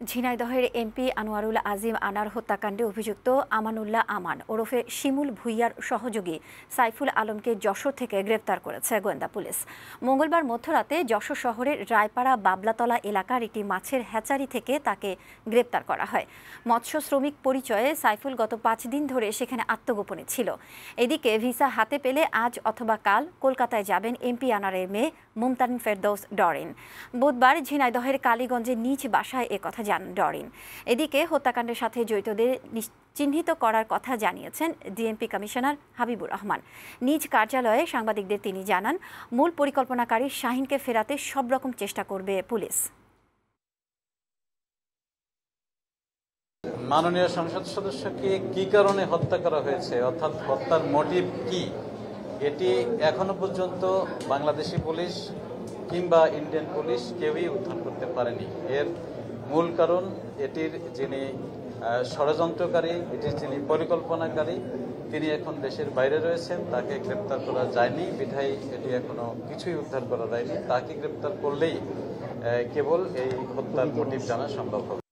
ঝিনাইদহের এমপি আনোয়ারুল আজিম আনার হত্যাকাণ্ডে অভিযুক্ত আমানুল্লাহ আমান ওরফে শিমুল ভুইয়ার সহযোগী সাইফুল আলমকে যশোর থেকে গ্রেপ্তার করেছে গোয়েন্দা পুলিশ। মঙ্গলবার মধ্যরাতে যশোর শহরের রায়পাড়া বাবলাতলা এলাকার একটি মাছের হ্যাচারি থেকে তাকে গ্রেপ্তার করা হয়। মৎস্য শ্রমিক পরিচয়ে সাইফুল গত 5 দিন ধরে সেখানে আত্মগোপনে ছিল। এদিকে ভিসা হাতে পেলে আজ অথবা কাল কলকাতায় যাবেন এমপি আনারের মেয়ে মুমতানিন ফেরদৌস ডরিন। বুধবার ঝিনাইদহের কালীগঞ্জে নিজ বাসায় একথা জানান ডরিন। এদিকে হত্যাকাণ্ডের সাথে জড়িতদের চিহ্নিত করার কথা জানিয়েছেন ডিএমপি কমিশনার হাবিবুর রহমান। নিজ কার্যালয়ে সাংবাদিকদের তিনি জানান, মূল পরিকল্পনাকারী শাহিনকে ফেরাতে সব রকম চেষ্টা করবে পুলিশ। মাননীয় সংসদ সদস্যকে কি কারণে হত্যা করা হয়েছে, অর্থাৎ হত্যার মোটিভ কি, এটি এখনো পর্যন্ত বাংলাদেশি পুলিশ কিংবা ইন্ডিয়ান পুলিশ কেউই উদ্ধার করতে পারেনি। এর মূল কারণ এটির যিনি ষড়যন্ত্রকারী, এটির যিনি পরিকল্পনাকারী, তিনি এখন দেশের বাইরে রয়েছেন। তাকে গ্রেপ্তার করা যায়নি বিধায় এটি এখনো কিছুই উদ্ধার করা যায়নি। তাকে গ্রেপ্তার করলেই কেবল এই হত্যার মোটিভ জানা সম্ভব হবে।